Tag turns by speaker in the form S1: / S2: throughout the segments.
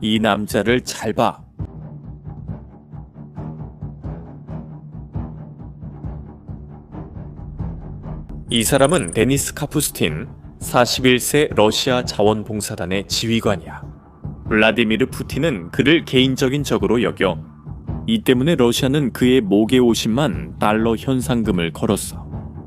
S1: 이 남자를 잘 봐. 이 사람은 데니스 카푸스틴, 41세 러시아 자원봉사단의 지휘관이야. 블라디미르 푸틴은 그를 개인적인 적으로 여겨. 이 때문에 러시아는 그의 목에 50만 달러 현상금을 걸었어.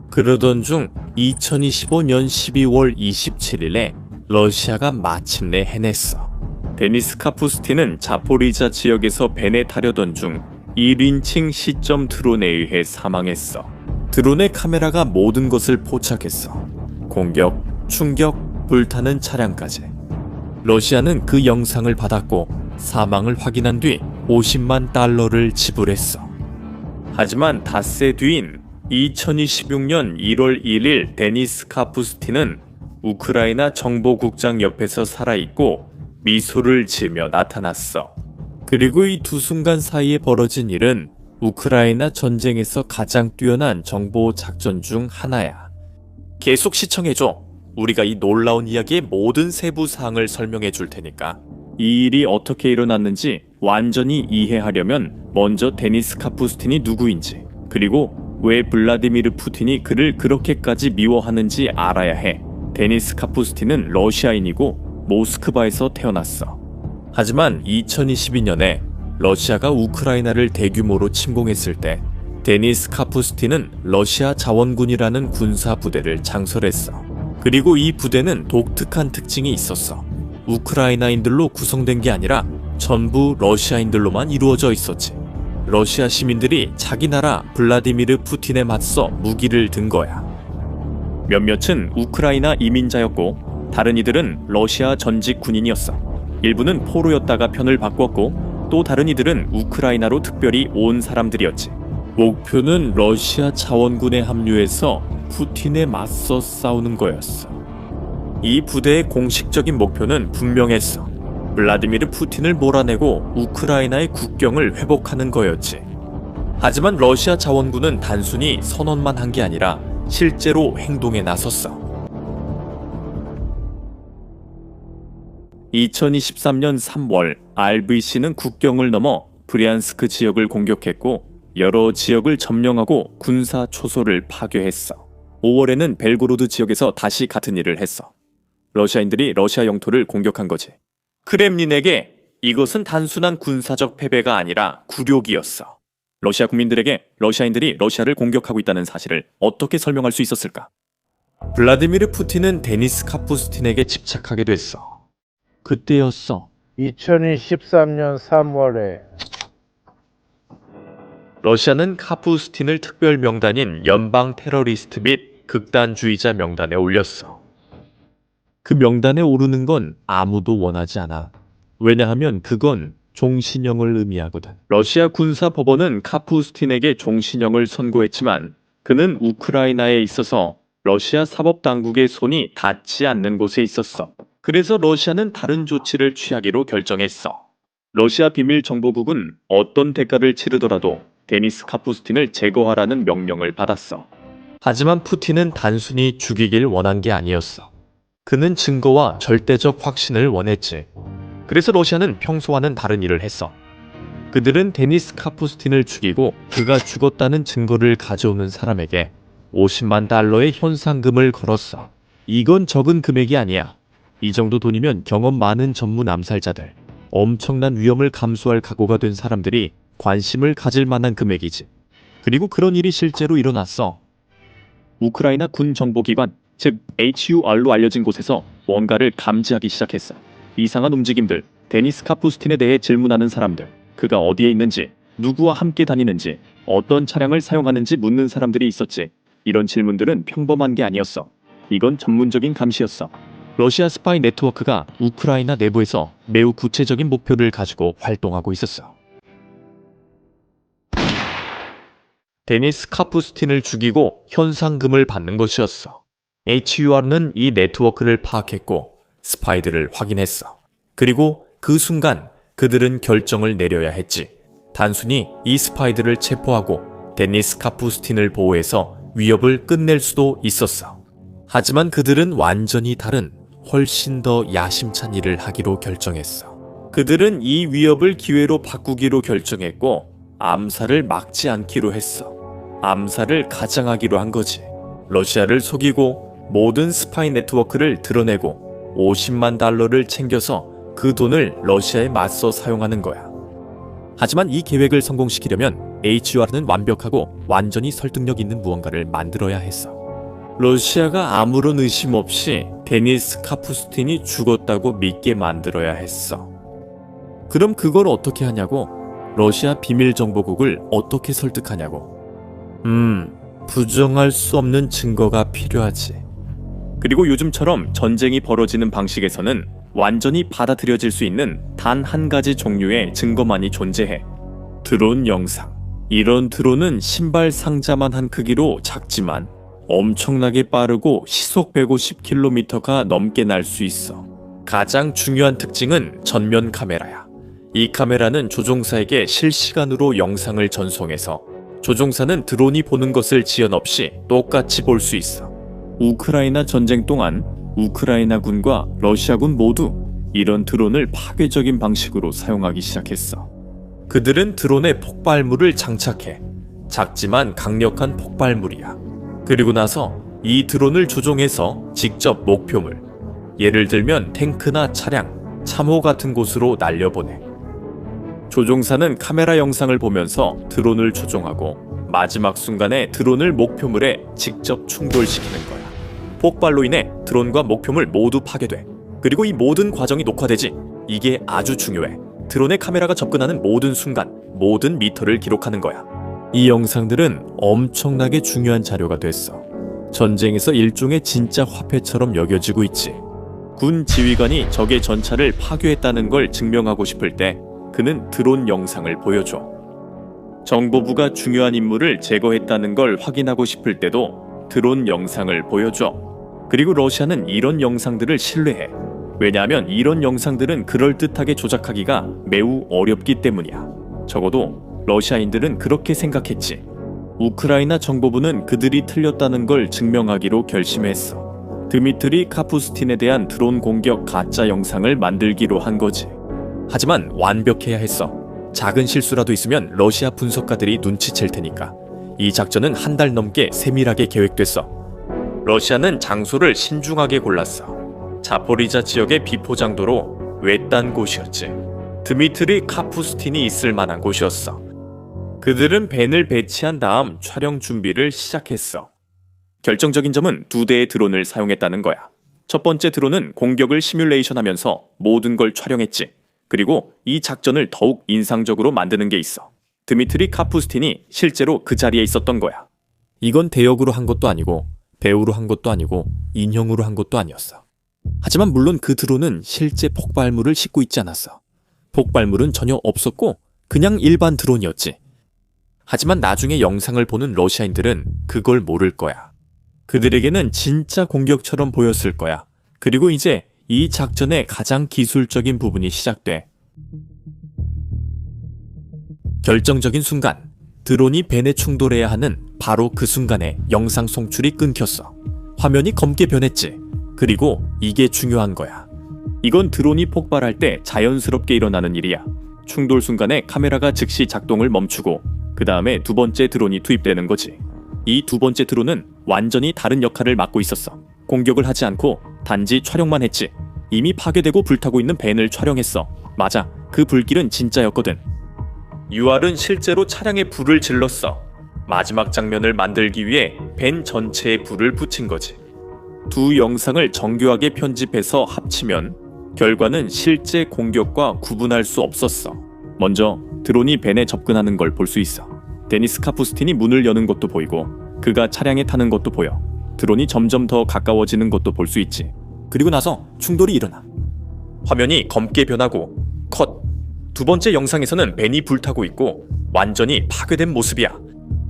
S1: 그러던 중 2025년 12월 27일에 러시아가 마침내 해냈어. 데니스 카푸스틴은 자포리자 지역에서 벤에 타려던 중 1인칭 시점 드론에 의해 사망했어. 드론의 카메라가 모든 것을 포착했어. 공격, 충격, 불타는 차량까지. 러시아는 그 영상을 받았고 사망을 확인한 뒤 50만 달러를 지불했어. 하지만 닷새 뒤인 2026년 1월 1일 데니스 카푸스틴은 우크라이나 정보국장 옆에서 살아있고 미소를 지으며 나타났어. 그리고 이 두 순간 사이에 벌어진 일은 우크라이나 전쟁에서 가장 뛰어난 정보 작전 중 하나야. 계속 시청해줘. 우리가 이 놀라운 이야기의 모든 세부 사항을 설명해 줄 테니까. 이 일이 어떻게 일어났는지 완전히 이해하려면 먼저 데니스 카푸스틴이 누구인지, 그리고 왜 블라디미르 푸틴이 그를 그렇게까지 미워하는지 알아야 해. 데니스 카푸스틴은 러시아인이고 모스크바에서 태어났어. 하지만 2022년에 러시아가 우크라이나를 대규모로 침공했을 때 데니스 카푸스틴은 러시아 자원군이라는 군사 부대를 창설했어. 그리고 이 부대는 독특한 특징이 있었어. 우크라이나인들로 구성된 게 아니라 전부 러시아인들로만 이루어져 있었지. 러시아 시민들이 자기 나라 블라디미르 푸틴에 맞서 무기를 든 거야. 몇몇은 우크라이나 이민자였고 다른 이들은 러시아 전직 군인이었어. 일부는 포로였다가 편을 바꿨고 또 다른 이들은 우크라이나로 특별히 온 사람들이었지. 목표는 러시아 자원군에 합류해서 푸틴에 맞서 싸우는 거였어. 이 부대의 공식적인 목표는 분명했어. 블라디미르 푸틴을 몰아내고 우크라이나의 국경을 회복하는 거였지. 하지만 러시아 자원군은 단순히 선언만 한 게 아니라 실제로 행동에 나섰어. 2023년 3월 RVC는 국경을 넘어 브리안스크 지역을 공격했고 여러 지역을 점령하고 군사 초소를 파괴했어. 5월에는 벨고로드 지역에서 다시 같은 일을 했어. 러시아인들이 러시아 영토를 공격한 거지. 크렘린에게 이것은 단순한 군사적 패배가 아니라 굴욕이었어. 러시아 국민들에게 러시아인들이 러시아를 공격하고 있다는 사실을 어떻게 설명할 수 있었을까? 블라디미르 푸틴은 데니스 카푸스틴에게 집착하게 됐어. 그때였어.
S2: 2023년 3월에
S1: 러시아는 카푸스틴을 특별 명단인 연방 테러리스트 및 극단주의자 명단에 올렸어. 그 명단에 오르는 건 아무도 원하지 않아. 왜냐하면 그건 종신형을 의미하거든. 러시아 군사법원은 카푸스틴에게 종신형을 선고했지만 그는 우크라이나에 있어서 러시아 사법당국의 손이 닿지 않는 곳에 있었어. 그래서 러시아는 다른 조치를 취하기로 결정했어. 러시아 비밀정보국은 어떤 대가를 치르더라도 데니스 카푸스틴을 제거하라는 명령을 받았어. 하지만 푸틴은 단순히 죽이길 원한 게 아니었어. 그는 증거와 절대적 확신을 원했지. 그래서 러시아는 평소와는 다른 일을 했어. 그들은 데니스 카푸스틴을 죽이고 그가 죽었다는 증거를 가져오는 사람에게 50만 달러의 현상금을 걸었어. 이건 적은 금액이 아니야. 이 정도 돈이면 경험 많은 전문 암살자들, 엄청난 위험을 감수할 각오가 된 사람들이 관심을 가질 만한 금액이지. 그리고 그런 일이 실제로 일어났어. 우크라이나 군 정보기관, 즉 HUR로 알려진 곳에서 뭔가를 감지하기 시작했어. 이상한 움직임들, 데니스 카푸스틴에 대해 질문하는 사람들, 그가 어디에 있는지, 누구와 함께 다니는지, 어떤 차량을 사용하는지 묻는 사람들이 있었지. 이런 질문들은 평범한 게 아니었어. 이건 전문적인 감시였어. 러시아 스파이 네트워크가 우크라이나 내부에서 매우 구체적인 목표를 가지고 활동하고 있었어. 데니스 카푸스틴을 죽이고 현상금을 받는 것이었어. HUR는 이 네트워크를 파악했고 스파이들을 확인했어. 그리고 그 순간 그들은 결정을 내려야 했지. 단순히 이 스파이들을 체포하고 데니스 카푸스틴을 보호해서 위협을 끝낼 수도 있었어. 하지만 그들은 완전히 다른 훨씬 더 야심찬 일을 하기로 결정했어. 그들은 이 위협을 기회로 바꾸기로 결정했고 암살을 막지 않기로 했어. 암살을 가장하기로 한 거지. 러시아를 속이고 모든 스파이 네트워크를 드러내고 50만 달러를 챙겨서 그 돈을 러시아에 맞서 사용하는 거야. 하지만 이 계획을 성공시키려면 HUR은 완벽하고 완전히 설득력 있는 무언가를 만들어야 했어. 러시아가 아무런 의심 없이 데니스 카푸스틴이 죽었다고 믿게 만들어야 했어. 그럼 그걸 어떻게 하냐고? 러시아 비밀정보국을 어떻게 설득하냐고? 부정할 수 없는 증거가 필요하지. 그리고 요즘처럼 전쟁이 벌어지는 방식에서는 완전히 받아들여질 수 있는 단 한 가지 종류의 증거만이 존재해. 드론 영상. 이런 드론은 신발 상자만 한 크기로 작지만 엄청나게 빠르고 시속 150km가 넘게 날 수 있어. 가장 중요한 특징은 전면 카메라야. 이 카메라는 조종사에게 실시간으로 영상을 전송해서 조종사는 드론이 보는 것을 지연 없이 똑같이 볼 수 있어. 우크라이나 전쟁 동안 우크라이나군과 러시아군 모두 이런 드론을 파괴적인 방식으로 사용하기 시작했어. 그들은 드론에 폭발물을 장착해. 작지만 강력한 폭발물이야. 그리고 나서 이 드론을 조종해서 직접 목표물, 예를 들면 탱크나 차량, 참호 같은 곳으로 날려보내. 조종사는 카메라 영상을 보면서 드론을 조종하고 마지막 순간에 드론을 목표물에 직접 충돌시키는 거야. 폭발로 인해 드론과 목표물 모두 파괴돼. 그리고 이 모든 과정이 녹화되지. 이게 아주 중요해. 드론의 카메라가 접근하는 모든 순간, 모든 미터를 기록하는 거야. 이 영상들은 엄청나게 중요한 자료가 됐어. 전쟁에서 일종의 진짜 화폐처럼 여겨지고 있지. 군 지휘관이 적의 전차를 파괴했다는 걸 증명하고 싶을 때 그는 드론 영상을 보여줘. 정보부가 중요한 인물을 제거했다는 걸 확인하고 싶을 때도 드론 영상을 보여줘. 그리고 러시아는 이런 영상들을 신뢰해. 왜냐하면 이런 영상들은 그럴듯하게 조작하기가 매우 어렵기 때문이야. 적어도 러시아인들은 그렇게 생각했지. 우크라이나 정보부는 그들이 틀렸다는 걸 증명하기로 결심했어. 드미트리 카푸스틴에 대한 드론 공격 가짜 영상을 만들기로 한 거지. 하지만 완벽해야 했어. 작은 실수라도 있으면 러시아 분석가들이 눈치챌 테니까. 이 작전은 한 달 넘게 세밀하게 계획됐어. 러시아는 장소를 신중하게 골랐어. 자포리자 지역의 비포장도로 외딴 곳이었지. 드미트리 카푸스틴이 있을 만한 곳이었어. 그들은 벤을 배치한 다음 촬영 준비를 시작했어. 결정적인 점은 2대의 드론을 사용했다는 거야. 첫 번째 드론은 공격을 시뮬레이션하면서 모든 걸 촬영했지. 그리고 이 작전을 더욱 인상적으로 만드는 게 있어. 드미트리 카푸스틴이 실제로 그 자리에 있었던 거야. 이건 대역으로 한 것도 아니고 배우로 한 것도 아니고 인형으로 한 것도 아니었어. 하지만 물론 그 드론은 실제 폭발물을 싣고 있지 않았어. 폭발물은 전혀 없었고 그냥 일반 드론이었지. 하지만 나중에 영상을 보는 러시아인들은 그걸 모를 거야. 그들에게는 진짜 공격처럼 보였을 거야. 그리고 이제 이 작전의 가장 기술적인 부분이 시작돼. 결정적인 순간, 드론이 벤에 충돌해야 하는 바로 그 순간에 영상 송출이 끊겼어. 화면이 검게 변했지. 그리고 이게 중요한 거야. 이건 드론이 폭발할 때 자연스럽게 일어나는 일이야. 충돌 순간에 카메라가 즉시 작동을 멈추고 그 다음에 두 번째 드론이 투입되는 거지. 이 두 번째 드론은 완전히 다른 역할을 맡고 있었어. 공격을 하지 않고 단지 촬영만 했지. 이미 파괴되고 불타고 있는 벤을 촬영했어. 맞아, 그 불길은 진짜였거든. UR은 실제로 차량에 불을 질렀어. 마지막 장면을 만들기 위해 벤 전체에 불을 붙인 거지. 두 영상을 정교하게 편집해서 합치면 결과는 실제 공격과 구분할 수 없었어. 먼저 드론이 벤에 접근하는 걸 볼 수 있어. 데니스 카푸스틴이 문을 여는 것도 보이고 그가 차량에 타는 것도 보여. 드론이 점점 더 가까워지는 것도 볼 수 있지. 그리고 나서 충돌이 일어나. 화면이 검게 변하고 컷. 두 번째 영상에서는 벤이 불타고 있고 완전히 파괴된 모습이야.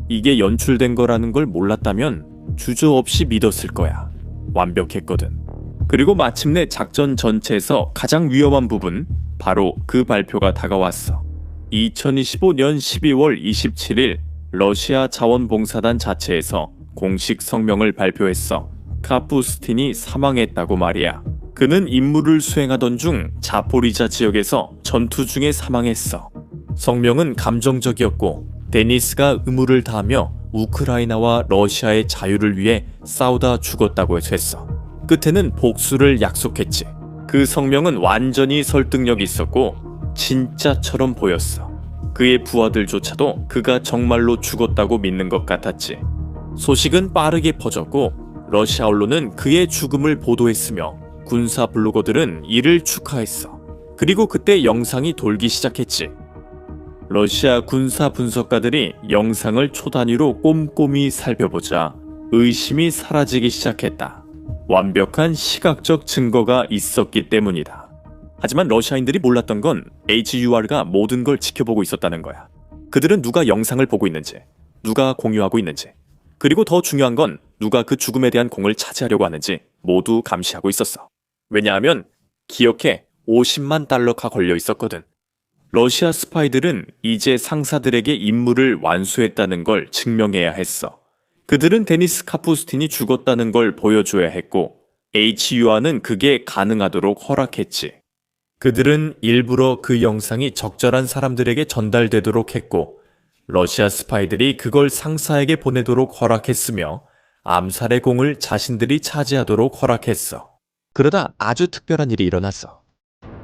S1: 이게 연출된 거라는 걸 몰랐다면 주저없이 믿었을 거야. 완벽했거든. 그리고 마침내 작전 전체에서 가장 위험한 부분, 바로 그 발표가 다가왔어. 2025년 12월 27일 러시아 자원봉사단 자체에서 공식 성명을 발표했어. 카푸스틴이 사망했다고 말이야. 그는 임무를 수행하던 중 자포리자 지역에서 전투 중에 사망했어. 성명은 감정적이었고 데니스가 의무를 다하며 우크라이나와 러시아의 자유를 위해 싸우다 죽었다고 했어. 끝에는 복수를 약속했지. 그 성명은 완전히 설득력 있었고 진짜처럼 보였어. 그의 부하들조차도 그가 정말로 죽었다고 믿는 것 같았지. 소식은 빠르게 퍼졌고 러시아 언론은 그의 죽음을 보도했으며 군사 블로거들은 이를 축하했어. 그리고 그때 영상이 돌기 시작했지. 러시아 군사 분석가들이 영상을 초단위로 꼼꼼히 살펴보자 의심이 사라지기 시작했다. 완벽한 시각적 증거가 있었기 때문이다. 하지만 러시아인들이 몰랐던 건 HUR가 모든 걸 지켜보고 있었다는 거야. 그들은 누가 영상을 보고 있는지, 누가 공유하고 있는지, 그리고 더 중요한 건 누가 그 죽음에 대한 공을 차지하려고 하는지 모두 감시하고 있었어. 왜냐하면 기억해 50만 달러가 걸려 있었거든. 러시아 스파이들은 이제 상사들에게 임무를 완수했다는 걸 증명해야 했어. 그들은 데니스 카푸스틴이 죽었다는 걸 보여줘야 했고 HUR는 그게 가능하도록 허락했지. 그들은 일부러 그 영상이 적절한 사람들에게 전달되도록 했고 러시아 스파이들이 그걸 상사에게 보내도록 허락했으며 암살의 공을 자신들이 차지하도록 허락했어. 그러다 아주 특별한 일이 일어났어.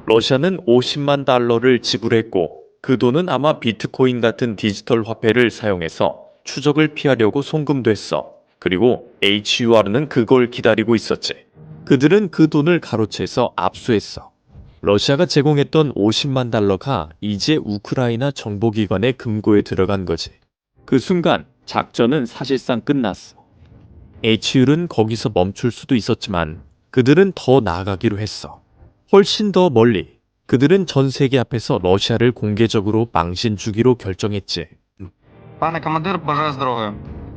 S1: 러시아는 50만 달러를 지불했고 그 돈은 아마 비트코인 같은 디지털 화폐를 사용해서 추적을 피하려고 송금됐어. 그리고 HUR는 그걸 기다리고 있었지. 그들은 그 돈을 가로채서 압수했어. 러시아가 제공했던 50만 달러가 이제 우크라이나 정보기관의 금고에 들어간 거지. 그 순간 작전은 사실상 끝났어. HUR은 거기서 멈출 수도 있었지만 그들은 더 나아가기로 했어. 훨씬 더 멀리. 그들은 전 세계 앞에서 러시아를 공개적으로 망신 주기로 결정했지.
S3: Пане командир, бажаю здоров'я.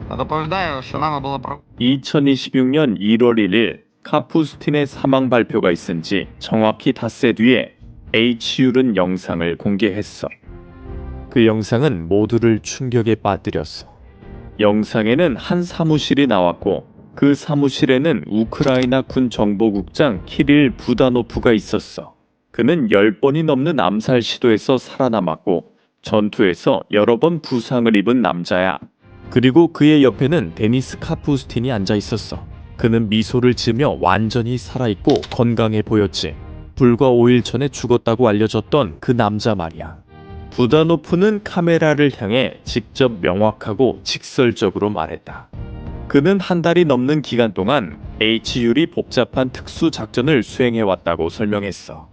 S3: Доповідаю, що нами було
S1: 2026년 1월 1일 카푸스틴의 사망 발표가 있은 지 정확히 닷새 뒤에 HUR은 영상을 공개했어. 그 영상은 모두를 충격에 빠뜨렸어. 영상에는 한 사무실이 나왔고 그 사무실에는 우크라이나 군 정보국장 키릴 부다노프가 있었어. 그는 10번이 넘는 암살 시도에서 살아남았고 전투에서 여러 번 부상을 입은 남자야. 그리고 그의 옆에는 데니스 카푸스틴이 앉아 있었어. 그는 미소를 지으며 완전히 살아있고 건강해 보였지. 불과 5일 전에 죽었다고 알려졌던 그 남자 말이야. 부다노프는 카메라를 향해 직접 명확하고 직설적으로 말했다. 그는 한 달이 넘는 기간 동안 HUR이 복잡한 특수 작전을 수행해왔다고 설명했어.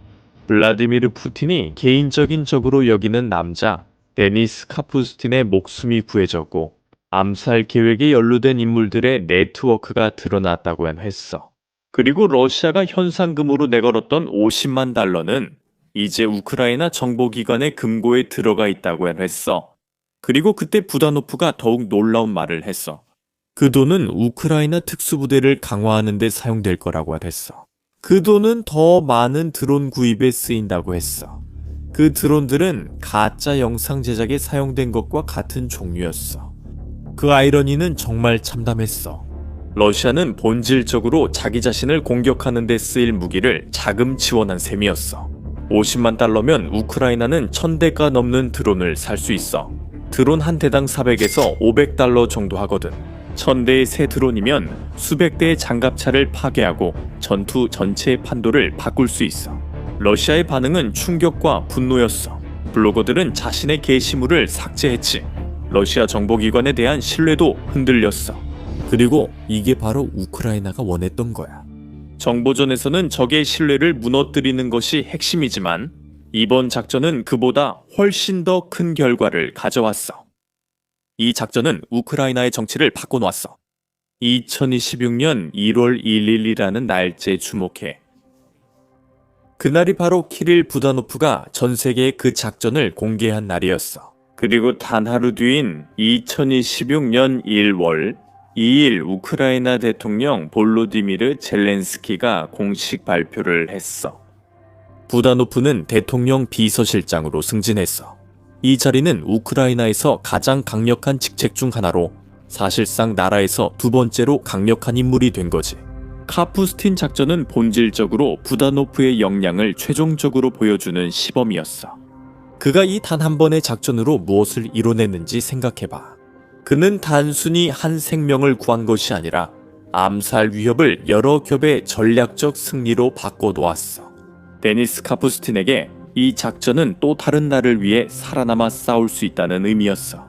S1: 블라디미르 푸틴이 개인적인 적으로 여기는 남자 데니스 카푸스틴의 목숨이 구해졌고 암살 계획에 연루된 인물들의 네트워크가 드러났다고 했어. 그리고 러시아가 현상금으로 내걸었던 50만 달러는 이제 우크라이나 정보기관의 금고에 들어가 있다고 했어. 그리고 그때 부다노프가 더욱 놀라운 말을 했어. 그 돈은 우크라이나 특수부대를 강화하는 데 사용될 거라고 했어. 그 돈은 더 많은 드론 구입에 쓰인다고 했어. 그 드론들은 가짜 영상 제작에 사용된 것과 같은 종류였어. 그 아이러니는 정말 참담했어. 러시아는 본질적으로 자기 자신을 공격하는 데 쓰일 무기를 자금 지원한 셈이었어. 50만 달러면 우크라이나는 1000대가 넘는 드론을 살 수 있어. 드론 한 대당 400에서 500달러 정도 하거든. 1000대의 새 드론이면 수백 대의 장갑차를 파괴하고 전투 전체의 판도를 바꿀 수 있어. 러시아의 반응은 충격과 분노였어. 블로거들은 자신의 게시물을 삭제했지. 러시아 정보기관에 대한 신뢰도 흔들렸어. 그리고 이게 바로 우크라이나가 원했던 거야. 정보전에서는 적의 신뢰를 무너뜨리는 것이 핵심이지만 이번 작전은 그보다 훨씬 더 큰 결과를 가져왔어. 이 작전은 우크라이나의 정치를 바꿔놓았어. 2026년 1월 1일이라는 날짜에 주목해. 그날이 바로 키릴 부다노프가 전 세계에 그 작전을 공개한 날이었어. 그리고 단 하루 뒤인 2026년 1월 2일 우크라이나 대통령 볼로디미르 젤렌스키가 공식 발표를 했어. 부다노프는 대통령 비서실장으로 승진했어. 이 자리는 우크라이나에서 가장 강력한 직책 중 하나로 사실상 나라에서 두 번째로 강력한 인물이 된 거지. 카푸스틴 작전은 본질적으로 부다노프의 역량을 최종적으로 보여주는 시범이었어. 그가 이 단 한 번의 작전으로 무엇을 이뤄냈는지 생각해봐. 그는 단순히 한 생명을 구한 것이 아니라 암살 위협을 여러 겹의 전략적 승리로 바꿔놓았어. 데니스 카푸스틴에게 이 작전은 또 다른 날을 위해 살아남아 싸울 수 있다는 의미였어.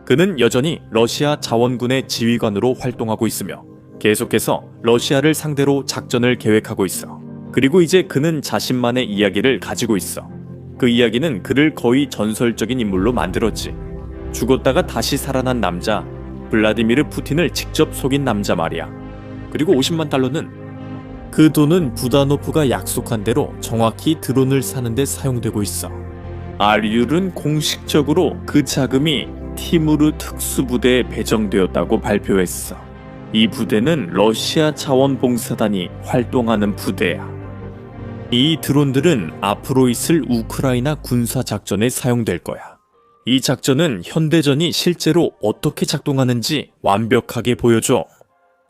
S1: 그는 여전히 러시아 자원군의 지휘관으로 활동하고 있으며 계속해서 러시아를 상대로 작전을 계획하고 있어. 그리고 이제 그는 자신만의 이야기를 가지고 있어. 그 이야기는 그를 거의 전설적인 인물로 만들었지. 죽었다가 다시 살아난 남자, 블라디미르 푸틴을 직접 속인 남자 말이야. 그리고 50만 달러는 그 돈은 부다노프가 약속한 대로 정확히 드론을 사는 데 사용되고 있어. 아리율은 공식적으로 그 자금이 티무르 특수부대에 배정되었다고 발표했어. 이 부대는 러시아 자원봉사단이 활동하는 부대야. 이 드론들은 앞으로 있을 우크라이나 군사작전에 사용될 거야. 이 작전은 현대전이 실제로 어떻게 작동하는지 완벽하게 보여줘.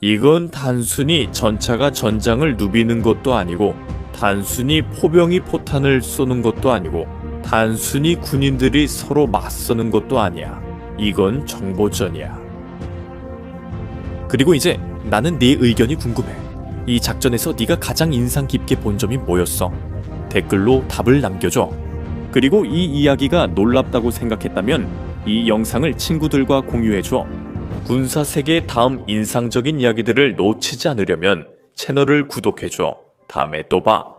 S1: 이건 단순히 전차가 전장을 누비는 것도 아니고, 단순히 포병이 포탄을 쏘는 것도 아니고, 단순히 군인들이 서로 맞서는 것도 아니야. 이건 정보전이야. 그리고 이제 나는 네 의견이 궁금해. 이 작전에서 네가 가장 인상 깊게 본 점이 뭐였어? 댓글로 답을 남겨줘. 그리고 이 이야기가 놀랍다고 생각했다면 이 영상을 친구들과 공유해줘. 군사 세계의 다음 인상적인 이야기들을 놓치지 않으려면 채널을 구독해줘. 다음에 또 봐.